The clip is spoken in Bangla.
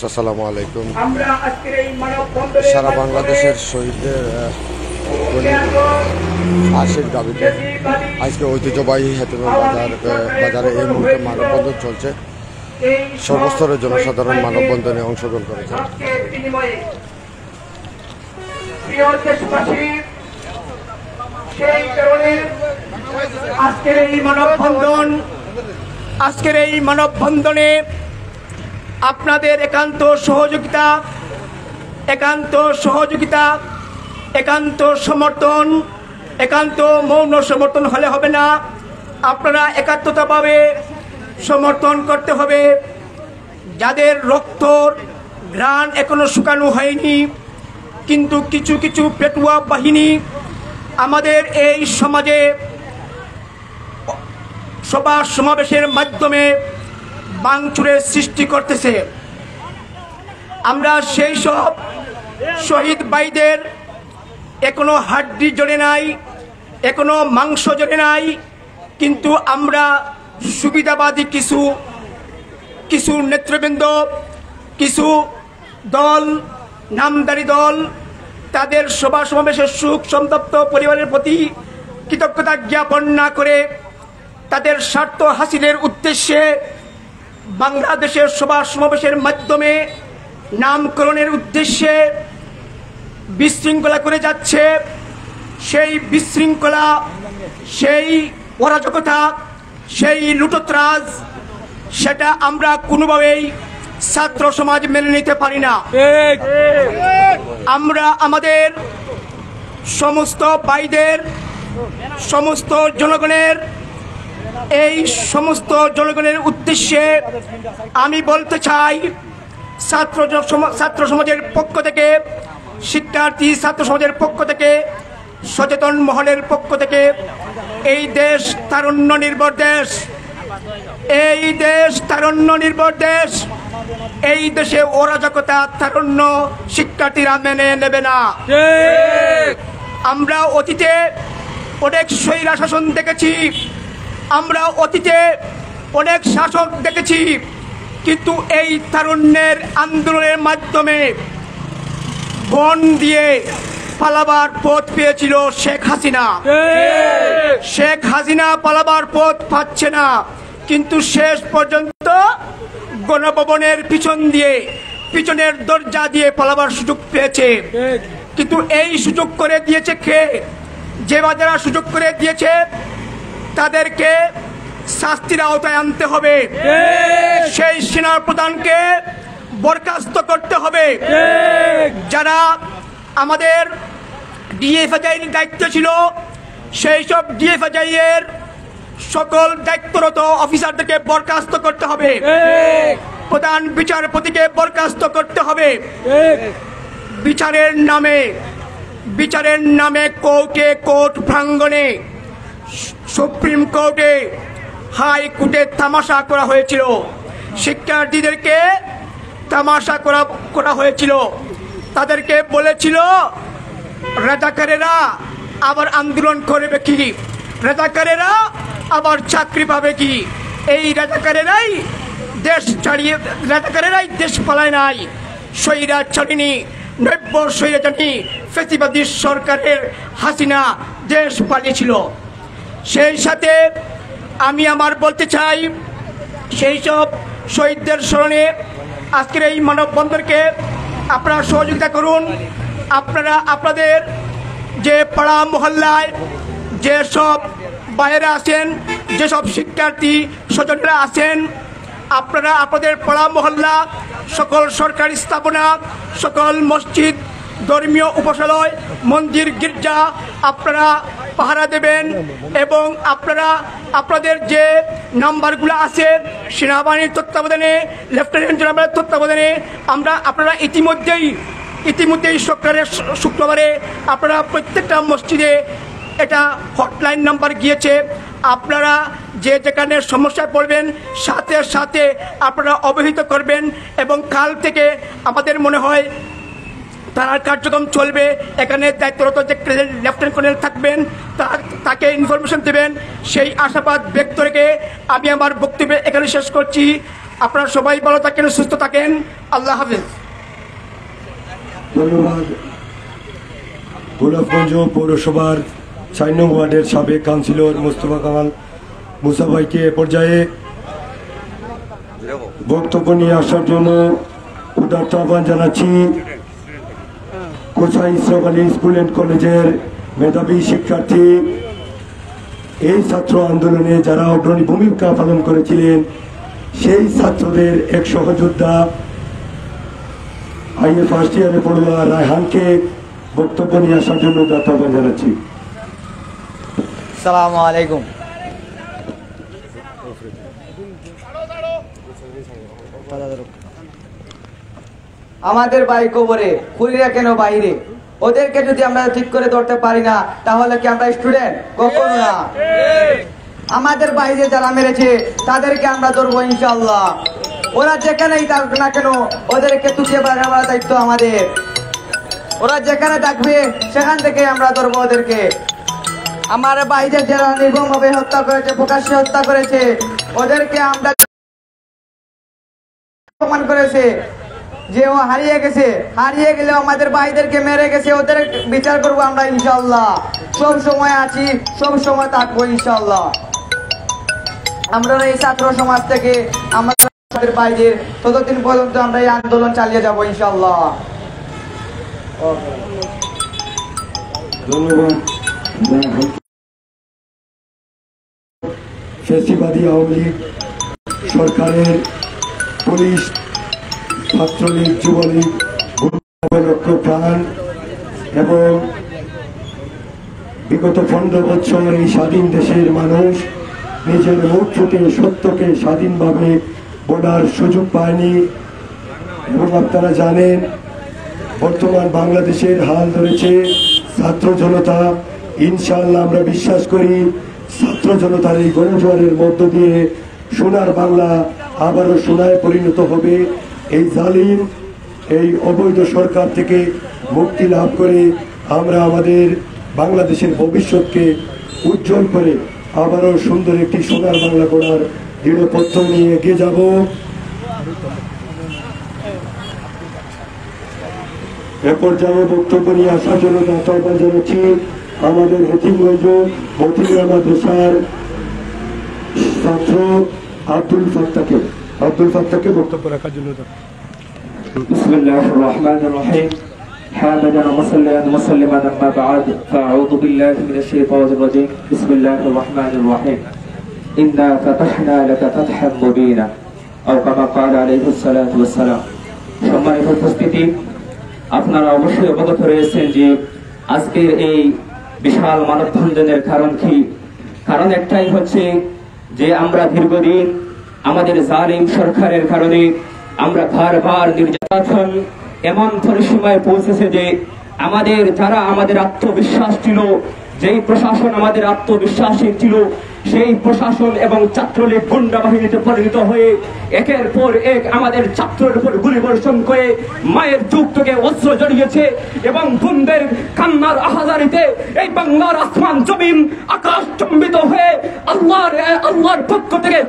আসসালামু আলাইকুম। সারা বাংলাদেশের শহীদদের আশির দাবিতে আজকে ঐতিহ্যবাহী হেতুমা বাজারে এই মুহূর্তে মানববন্ধন চলছে। সর্বস্তরের জনসাধারণ মানববন্ধনে অংশগ্রহণ করেছে। আজকের এই মানববন্ধনে আপনাদের একান্ত সহযোগিতা, একান্ত সমর্থন, একান্ত মৌন সমর্থন হলে হবে না। আপনারা একাত্মতাভাবে সমর্থন করতে হবে। যাদের রক্তর ঘ্রাণ এখনো শুকানো হয়নি, কিন্তু কিছু কিছু পেটুয়া বাহিনী আমাদের এই সমাজে সভা সমাবেশের মাধ্যমে ভাঙচুরের সৃষ্টি করতেছে। আমরা সেই সব শহীদ ভাইদের এখনো হাড্ডি জ্বলে নাই, এখনো মাংস জ্বলে নাই, কিন্তু আমরা সুবিধাবাদী কিছু নেতৃবৃন্দ, কিছু দল, নামদারি দল তাদের সভা সমাবেশের সুখ সন্তপ্ত পরিবারের প্রতি কৃতজ্ঞতা জ্ঞাপন না করে তাদের স্বার্থ হাসিলের উদ্দেশ্যে বাংলাদেশের সভা সমাবেশের মাধ্যমে নামকরণের উদ্দেশ্যে বিশৃঙ্খলা করে যাচ্ছে। সেই বিশৃঙ্খলা, সেই অরাজকতা, সেই লুটোত্রাজ, সেটা আমরা কোনোভাবেই ছাত্র সমাজ মেনে নিতে পারি না। আমরা আমাদের সমস্ত ভাইদের, সমস্ত জনগণের, এই সমস্ত জনগণের উদ্দেশ্যে আমি বলতে চাই, ছাত্র সমাজের পক্ষ থেকে, শিক্ষার্থী ছাত্র সমাজের পক্ষ থেকে, সচেতন মহলের পক্ষ থেকে, এই দেশ তারুণ্য নির্ভর দেশ, এই দেশ তারুণ্য নির্ভর দেশ। এই দেশে অরাজকতা, তারুণ্য শিক্ষার্থীরা মেনে নেবে না। আমরা অতীতে অনেক স্বৈরা শাসন দেখেছি, আমরা অতীতে অনেক শাসক দেখেছি, কিন্তু এই তারুণ্যের আন্দোলনের মাধ্যমে বন দিয়ে পালাবার পথ পেয়েছিল শেখ হাসিনা। শেখ হাসিনা পালাবার পথ পাচ্ছে না, কিন্তু শেষ পর্যন্ত গণভবনের পিছনের দরজা দিয়ে পালাবার সুযোগ পেয়েছে। কিন্তু এই সুযোগ করে দিয়েছে কে? যারা সুযোগ করে দিয়েছে তাদেরকে শাস্তির আওতায় আনতে হবে। সেই সেনা প্রধানকে বরখাস্ত করতে হবে। যারা আমাদের ডিএফআইয়ের দায়িত্ব ছিল, সেই সব ডিএফআইয়ের সকল দায়িত্বরত অফিসারদেরকে বরখাস্ত করতে হবে। প্রধান বিচারপতিকে বরখাস্ত করতে হবে। বিচারের নামে কোর্ট প্রাঙ্গণে, সুপ্রিম কোর্টে, হাইকোর্টে তামাশা করা হয়েছিল। শিক্ষার্থীদেরকে তামাশা করা হয়েছিল। তাদেরকে বলেছিল রাজাকারেরা আবার আন্দোলন করবে কি, রাজাকারেরা আবার চাকরি পাবে কি। এই রাজাকারেরাই দেশ পালায় নাই, স্বৈরাচারিণী, নব্য স্বৈরাচারিণী ফ্যাসিবাদী সরকারের হাসিনা দেশ পালিয়েছিল। সেই সাথে আমি বলতে চাই, সেই সব শহীদদের স্মরণে আজকের এই মানববন্ধনকে আপনারা সহযোগিতা করুন। আপনারা আপনাদের যে পাড়া মহল্লায় যেসব বাইরে আছেন, যেসব শিক্ষার্থী স্বজনরা আছেন, আপনারা আপনাদের পাড়া মহল্লা, সকল সরকারি স্থাপনা, সকল মসজিদ, ধর্মীয় উপাসনালয়, মন্দির, গির্জা আপনারা পাহারা দেবেন। এবং আপনারা আপনাদের যে নাম্বারগুলো আছে সেনাবাহিনীর তত্ত্বাবধানে, লেফটেন্যান্ট জেনারেলের তত্ত্বাবধানে, আপনারা ইতিমধ্যেই শুক্রবারে আপনারা প্রত্যেকটা মসজিদে এটা হটলাইন নাম্বার গিয়েছে। আপনারা যেখানে সমস্যায় পড়বেন সাথে সাথে আপনারা অবহিত করবেন। এবং কাল থেকে আমাদের মনে হয় তার কার্যক্রম চলবে। এখানে দায়িত্বরত যে লেফটেন্যান্ট কর্নেল থাকবেন তাকে ইনফরমেশন দেবেন। সেই আশাবাদ ব্যক্ত রেখে আমি আমার বক্তব্য এখানে শেষ করছি। আপনারা সবাই ভালো থাকেন, সুস্থ থাকেন। আল্লাহ হাফেজ। ধন্যবাদ। গোলাপগঞ্জ পৌরসভার 4 নং ওয়ার্ডের সাবেক কাউন্সিলর মোস্তফা কামাল মুসা ভাইকে এ পর্যায়ে বক্তব্য নিয়ে আসার জন্য উদারত আহ্বান জানাচ্ছি কোসাই ইসরাফ আলী স্কুল অ্যান্ড কলেজের মেধাবী শিক্ষার্থী, এই ছাত্র আন্দোলনে যারা অগ্রণী ভূমিকা পালন করেছিলেন সেই ছাত্রদের এক সহযোদ্ধা আইএ ফার্স্ট ইয়ারে পড়ুয়া রায়হানকে বক্তব্য নিয়ে আসার জন্য উদারত আহ্বান জানাচ্ছি। আসসালামু আলাইকুম। আমাদের ভাই কবরে, খুলিরা কেন বাইরে? ওদেরকে যদি আমরা ঠিক করে ধরতে পারি না তাহলে কি আমরা স্টুডেন্ট? কখনো না। আমাদের বাইরে যারা মেরেছে তাদেরকে আমরা ধরবো ইনশাআল্লাহ। ওরা যেখানেই থাকুক না কেন ওদেরকে তুলে বেড়াবার দায়িত্ব আমাদের। ওরা যেখানে থাকবে সেখান থেকে আমরা ধরবো ওদেরকে। আমার বাইরে যারা নির্মমভাবে হত্যা করেছে, প্রকাশ্যে হত্যা করেছে, ওদেরকে আমরা প্রমাণ করেছে যে ও হারিয়ে গেছে, হারিয়ে গেলেও আমাদের ভাইদেরকে মেরে গেছে, ওদের বিচার করবো আমরা ইনশাআল্লাহ। সব সময় আছি, সব সময় থাকবো ইনশাআল্লাহ। আমরা এই ছাত্র সমাজ থেকে আমাদের ভাইদের ততদিন পর্যন্ত আমরা এই আন্দোলন চালিয়ে যাবো ইনশাআল্লাহ। ধন্যবাদ। ফ্যাসিবাদী আওয়ামী লীগ সরকারের পুলিশ, ছাত্রলীগ, যুবলীগ লক্ষ প্রাণ এবং বিগত 15 বছর এই স্বাধীন দেশের মানুষ নিজের মুখ ফুটে সত্যকে স্বাধীনভাবে বলার সুযোগ পায়নি। এবং আপনারা জানেন বর্তমান বাংলাদেশের হাল ধরেছে ছাত্র জনতা। ইনশাআল্লাহ আমরা বিশ্বাস করি ছাত্র জনতার এই গণজোয়ারের মধ্য দিয়ে সোনার বাংলা আবারও সোনায় পরিণত হবে। এই জালিম, এই অবৈধ সরকার থেকে মুক্তি লাভ করে আমরা আমাদের বাংলাদেশের ভবিষ্যৎকে উজ্জ্বল করে আবারও সুন্দর একটি সোনার বাংলা গড়ার দৃঢ় পথ নিয়ে এগিয়ে যাব। এ পর্যায়ে বক্তব্য নিয়ে আসার জন্য আহ্বান জানাচ্ছি আমাদের হেতিমগঞ্জ মতিরা মাদ্রাসার ছাত্র আব্দুল ফাত্তাকে বক্তব্য রাখার জন্য। বিসমিল্লাহির রহমানির রহিম। হামিদান ওয়া সাল্লাল্লাহু ওয়া সাল্লামান আম্মা বা'দ। ফাআউযু বিল্লাহি মিনাশ শাইতানির রাজীম। বিসমিল্লাহির রহমানির রহিম। ইন্না ফাতাহনা লাকা ফাতহাম মুবিনা আও কামা ক্বালা আলাইহিস সালাতু ওয়াস সালাম। সম্মানিত উপস্থিতি, আপনারা অবশ্যই অবগত রয়েছেন যে আজকের এই বিশাল মানববন্ধনের কারণ কি? কারণ একটাই হচ্ছে যে আমরা দীর্ঘদিন আমাদের জালিম সরকারের কারণে আমরা বারবার নির্যাতন এমন পরিসীমায় পৌঁছেছে যে আমাদের আত্মবিশ্বাস ছিল, যেই প্রশাসন আমাদের আত্মবিশ্বাসী ছিল, সেই প্রশাসন এবং ছাত্রলীগ গুন্ডা বাহিনীতে পরিণত হয়ে একের পর এক আমাদের ছাত্রের উপর গুলি বর্ষণ করে মায়ের চোখ থেকে অস্ত্র জড়িয়েছে এবং বোনদের কান্নার আহাজারিতে এই বাংলার আসমান জমিন আকাশ চম্বিত হয়ে আল্লাহর পক্ষ থেকে